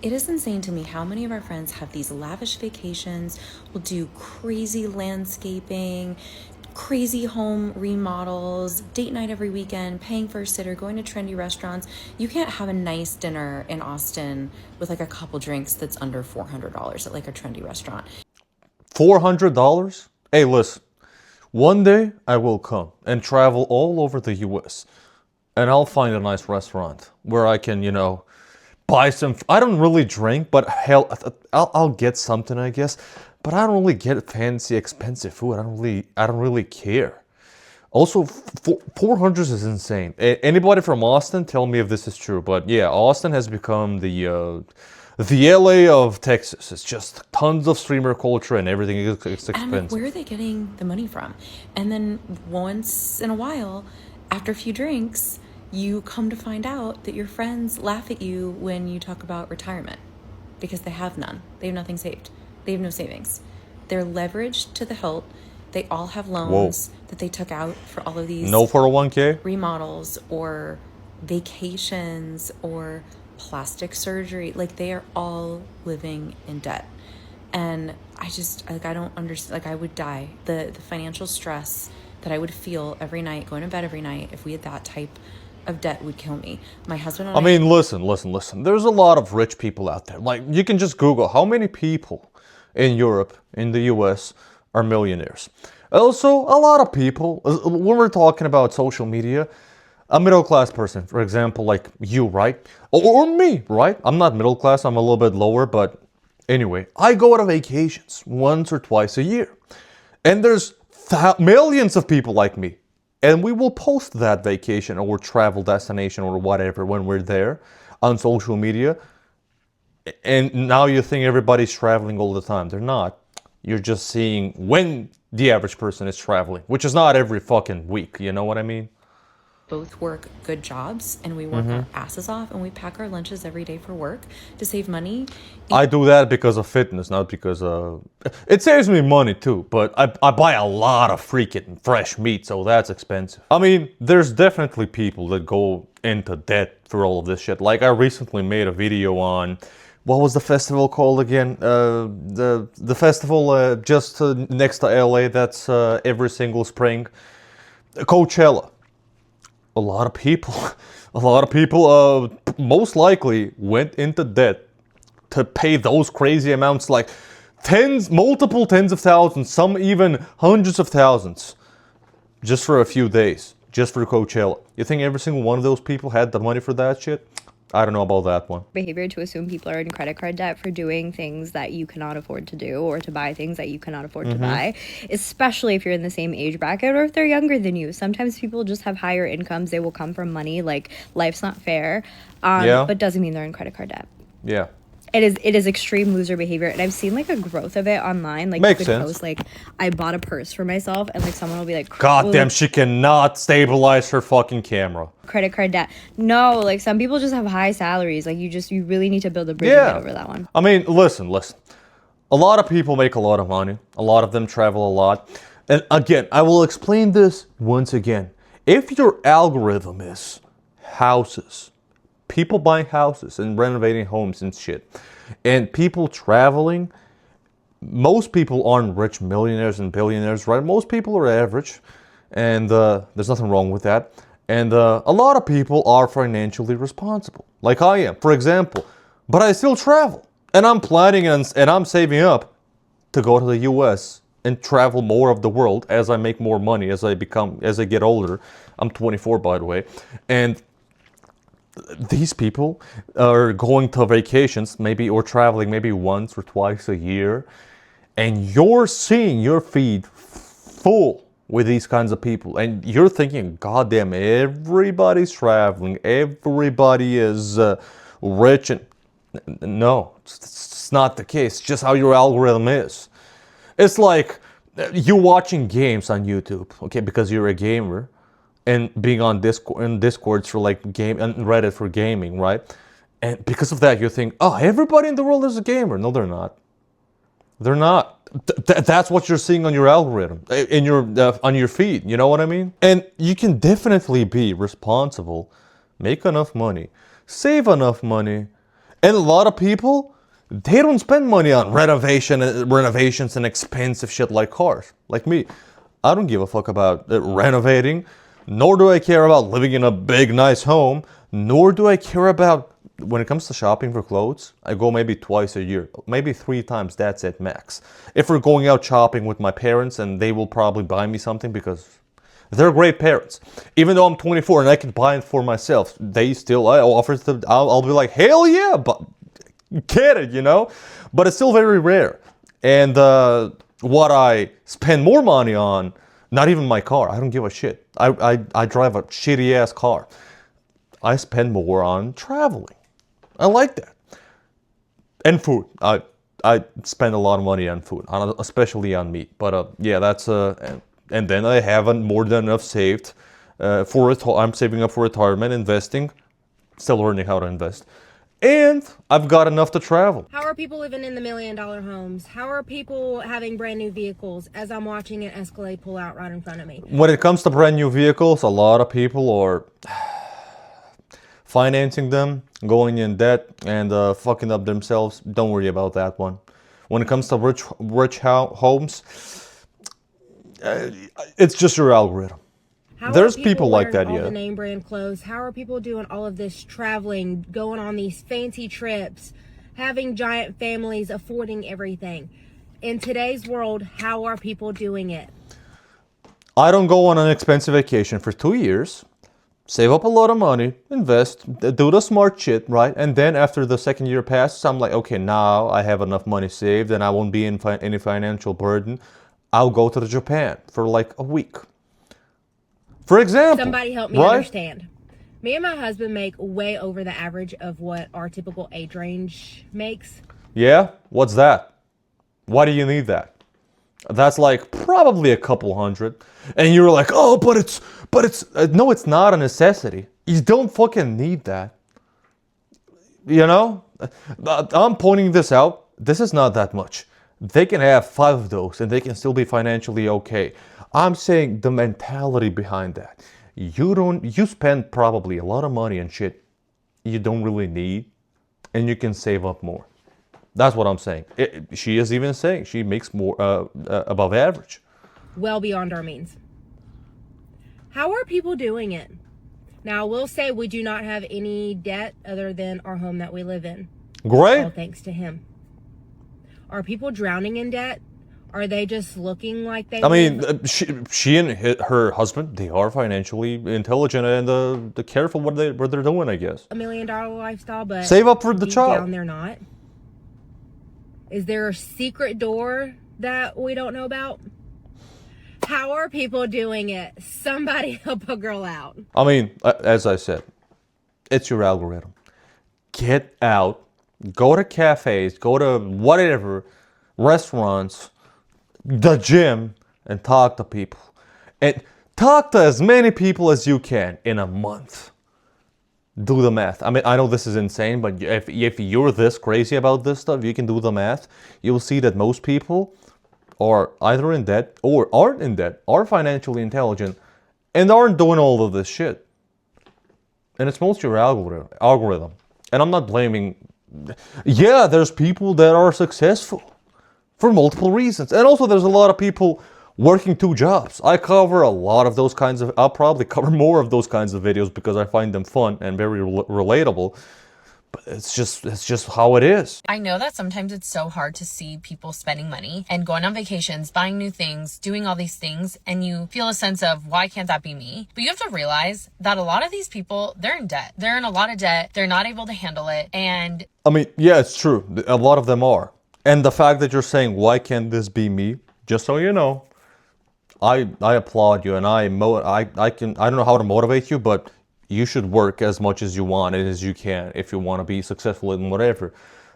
It is insane to me how many of our friends have these lavish vacations, will do crazy landscaping, crazy home remodels, date night every weekend, paying for a sitter, going to trendy restaurants. You can't have a nice dinner in Austin with like a couple drinks that's under $400 at like a trendy restaurant. $400? Hey, listen. One day I will come and travel all over the US and I'll find a nice restaurant where I can, buy some. I don't really drink, but hell, I'll get something, I guess. But I don't really get fancy, expensive food. I don't really care. Also, 400 is insane. Anybody from Austin, tell me if this is true. But yeah, Austin has become the LA of Texas. It's just tons of streamer culture and everything is it's And I'm like, where are expensive. they getting the money from? And then once in a while, after a few drinks, you come to find out that your friends laugh at you when you talk about retirement because they have none. They have nothing saved. They have no savings. They're leveraged to the hilt. They all have Whoa. loans that they took out for all of these No 401k? remodels or vacations or plastic surgery. Like they are all living in debt. And I just like I don't understand, like I would die. The financial stress that I would feel every night, going to bed every night, if we had that type of debt would kill me. My husband and I I. mean, listen. There's a lot of rich people out there. Like, you can just Google how many people in Europe, in the US, are millionaires. Also, a lot of people, when we're talking about social media, a middle class person, for example, like you, right? Or me, right? I'm not middle class, I'm a little bit lower, but anyway, I go on vacations once or twice a year. And there's millions of people like me. And we will post that vacation or travel destination or whatever when we're there on social media. And now you think everybody's traveling all the time. They're not. You're just seeing when the average person is traveling, which is not every fucking week. You know what I mean? Both work good jobs and we work our asses off and we pack our lunches every day for work to save money. I do that because of fitness, not because it saves me money too, but I buy a lot of freaking fresh meat, so that's expensive. I mean, there's definitely people that go into debt for all of this shit. Like, I recently made a video on what was the festival called again? The festival just next to LA that's every single spring. Coachella. A lot of people, a lot of people most likely went into debt to pay those crazy amounts, like multiple tens of thousands, some even hundreds of thousands, just for a few days, just for Coachella. You think every single one of those people had the money for that shit? I don't know about that one. Behavior to assume people are in credit card debt for doing things that you cannot afford to do or to buy things that you cannot afford to buy, especially if you're in the same age bracket or if they're younger than you. Sometimes people just have higher incomes. They will come from money. Like, life's not fair, Yeah, but doesn't mean they're in credit card debt. yeah, It is extreme loser behavior, and I've seen like a growth of it online. Like, you makes could sense. post like, I bought a purse for myself, and like someone will be like, God well, damn, like, she cannot stabilize her fucking camera. credit card debt. No, like some people just have high salaries. Like, you really need to build a bridge and get Yeah, over that one. I mean, listen. A lot of people make a lot of money. A lot of them travel a lot. And again, I will explain this once again. If your algorithm is houses, people buying houses and renovating homes and shit, and people traveling, most people aren't rich millionaires and billionaires, right? Most people are average, and there's nothing wrong with that. And a lot of people are financially responsible, like I am, for example. But I still travel, and I'm planning and I'm saving up to go to the U.S. and travel more of the world as I make more money, as I get older. I'm 24, by the way, and these people are going to vacations, maybe, or traveling maybe once or twice a year, and you're seeing your feed full with these kinds of people, and you're thinking, God damn, everybody's traveling, everybody is rich, and no, it's not the case. It's just how your algorithm is. It's like you watching games on YouTube, okay, because you're a gamer, and being on Discord and Discords for like game and Reddit for gaming, right? And because of that, you think, oh, everybody in the world is a gamer. No, they're not. They're not. That's what you're seeing on your algorithm, in your on your feed. You know what I mean? And you can definitely be responsible, make enough money, save enough money, And a lot of people, they don't spend money on renovations and expensive shit like cars. Like me, I don't give a fuck about renovating, nor do I care about living in a big, nice home, nor do I care about, when it comes to shopping for clothes, I go maybe twice a year, maybe 3 times, that's it max. If we're going out shopping with my parents, and they will probably buy me something because they're great parents. Even though I'm 24 and I can buy it for myself, they still offers them. I'll be like, hell yeah, but get it, you know. But it's still very rare. And what I spend more money on, not even my car. I don't give a shit. I drive a shitty ass car. I spend more on traveling. I like that. And food. I spend a lot of money on food, especially on meat. But yeah, that's and then I have more than enough saved I'm saving up for retirement, investing, still learning how to invest. And I've got enough to travel. How are people living in the $1 million homes? How are people having brand new vehicles as I'm watching an Escalade pull out right in front of me? When it comes to brand new vehicles, a lot of people are financing them, going in debt, and fucking up themselves. Don't worry about that one. When it comes to rich homes, it's just your algorithm. How There's are people like wearing that, all yeah. the name brand clothes? How are people doing all of this traveling, going on these fancy trips, having giant families, affording everything? In today's world, how are people doing it? I don't go on an expensive vacation for 2 years, save up a lot of money, invest, do the smart shit, right? And then after the second year passes, I'm like, okay, now I have enough money saved and I won't be in any financial burden. I'll go to Japan for like a week. For example. Somebody help me understand. Me and my husband make way over the average of what our typical age range makes. Yeah? What's that? Why do you need that? That's like probably a couple hundred. And you're like, oh, but it's, no, it's not a necessity. You don't fucking need that. You know? I'm pointing this out. This is not that much. They can have 5 of those and they can still be financially okay. I'm saying the mentality behind that. You spend probably a lot of money on shit you don't really need, and you can save up more. That's what I'm saying. She is even saying she makes more above average. Well beyond our means. How are people doing it? Now, I will say we do not have any debt other than our home that we live in. Great. All thanks to him. Are people drowning in debt? Are they just looking like they? I mean, she and her husband, they are financially intelligent and they're careful what they're doing, I guess. $1 million lifestyle, but save up for the deep child. down they're not. Is there a secret door that we don't know about? How are people doing it? Somebody help a girl out. I mean, as I said, it's your algorithm. Get out, go to cafes, go to whatever, restaurants, the gym, and talk to people. And talk to as many people as you can in a month. Do the math. I mean, I know this is insane, but if you're this crazy about this stuff, you can do the math. You'll see that most people are either in debt or aren't in debt, are financially intelligent, and aren't doing all of this shit. And it's mostly your algorithm. And I'm not blaming. Yeah, there's people that are successful for multiple reasons. And also there's a lot of people working 2 jobs. I cover a lot of those kinds of, I'll probably cover more of those kinds of videos because I find them fun and very relatable. But it's just how it is. I know that sometimes it's so hard to see people spending money and going on vacations, buying new things, doing all these things, and you feel a sense of, why can't that be me? But you have to realize that a lot of these people, they're in debt. They're in a lot of debt. They're not able to handle it. And I mean, yeah, it's true. A lot of them are. And the fact that you're saying, why can't this be me? Just so you know, I applaud you, and I don't know how to motivate you, but you should work as much as you want and as you can if you want to be successful in whatever.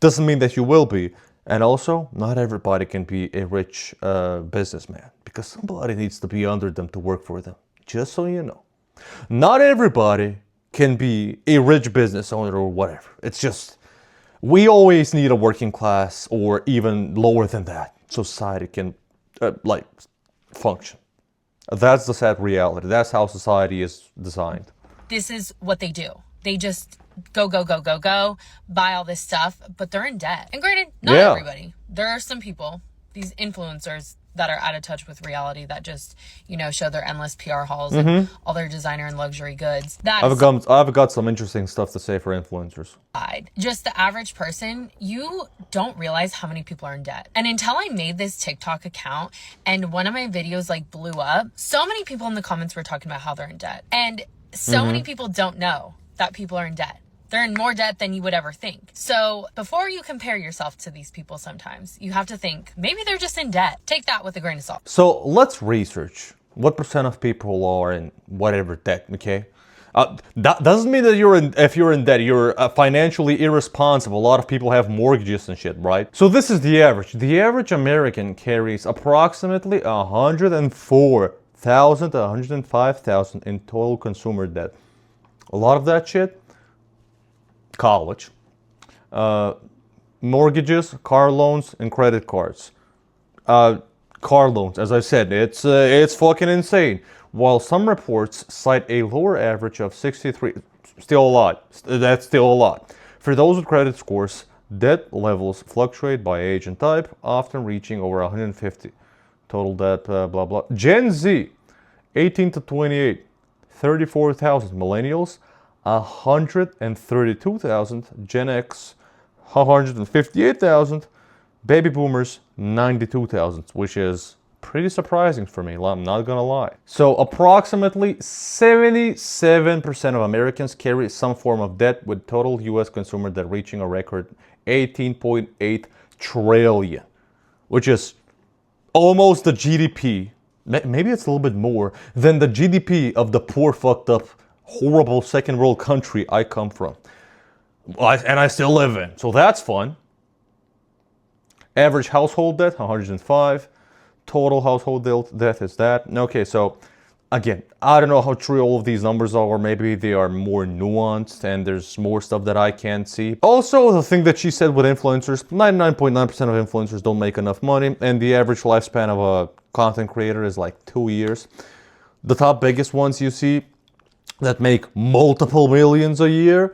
Doesn't mean that you will be. And also, not everybody can be a rich businessman, because somebody needs to be under them to work for them. Just so you know. Not everybody can be a rich business owner or whatever. It's just, we always need a working class or even lower than that so society can function. That's the sad reality. That's how society is designed. this is what they do. They just go, buy all this stuff, but they're in debt. And granted, not Yeah. everybody. There are some people, these influencers that are out of touch with reality, that just, show their endless PR hauls and all their designer and luxury goods. I've got some interesting stuff to say for influencers. Just the average person, you don't realize how many people are in debt. And until I made this TikTok account and one of my videos blew up, so many people in the comments were talking about how they're in debt. And so many people don't know that people are in debt. They're in more debt than you would ever think. So before you compare yourself to these people, sometimes you have to think maybe they're just in debt. Take that with a grain of salt. So let's research what percent of people are in whatever debt, okay? That doesn't mean that if you're in debt, you're financially irresponsible. A lot of people have mortgages and shit, right? So this is the average. The average American carries approximately 104,000 to 105,000 in total consumer debt. A lot of that shit, college, mortgages, car loans, and credit cards. Car loans, as I said, it's fucking insane. While some reports cite a lower average of 63, still a lot. That's still a lot. For those with credit scores, debt levels fluctuate by age and type, often reaching over 150. Total debt, blah blah. Gen Z, 18 to 28, 34,000. Millennials, 132,000. Gen X, 158,000. Baby boomers, 92,000, which is pretty surprising for me, I'm not gonna lie. So approximately 77% of Americans carry some form of debt, with total US consumer debt reaching a record 18.8 trillion, which is almost the GDP, maybe it's a little bit more, than the GDP of the poor, fucked up, horrible second world country I come from. And I still live in, so that's fun. Average household debt, 105. Total household debt is that. Okay, so again, I don't know how true all of these numbers are, or maybe they are more nuanced and there's more stuff that I can't see. Also, the thing that she said with influencers, 99.9% of influencers don't make enough money, and the average lifespan of a content creator is 2 years. The top biggest ones you see that make multiple millions a year,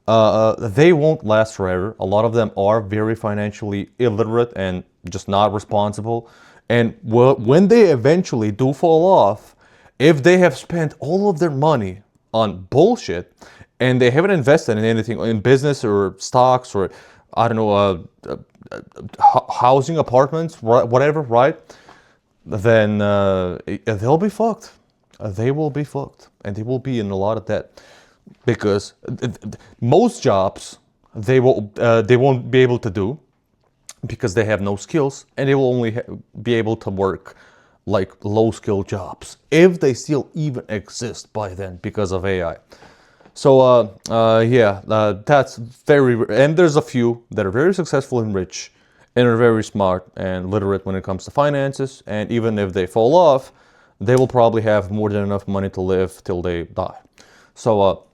they won't last forever. A lot of them are very financially illiterate and just not responsible. And when they eventually do fall off, if they have spent all of their money on bullshit and they haven't invested in anything, in business or stocks or, I don't know, housing, apartments, whatever, right? Then they'll be fucked. They will be fucked. And they will be in a lot of debt. Because most jobs they won't be able to do because they have no skills, and they will only be able to work low skill jobs if they still even exist by then because of AI. So that's very, and there's a few that are very successful and rich and are very smart and literate when it comes to finances, and even if they fall off, they will probably have more than enough money to live till they die. So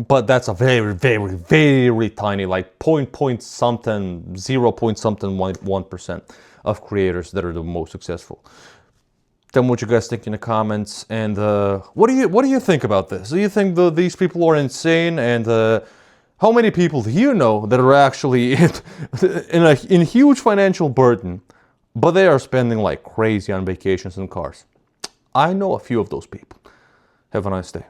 but that's a very, very, very tiny, 0.1% of creators that are the most successful. Tell me what you guys think in the comments, and what do you think about this? Do you think these people are insane? And how many people do you know that are actually in huge financial burden, but they are spending like crazy on vacations and cars? I know a few of those people. Have a nice day.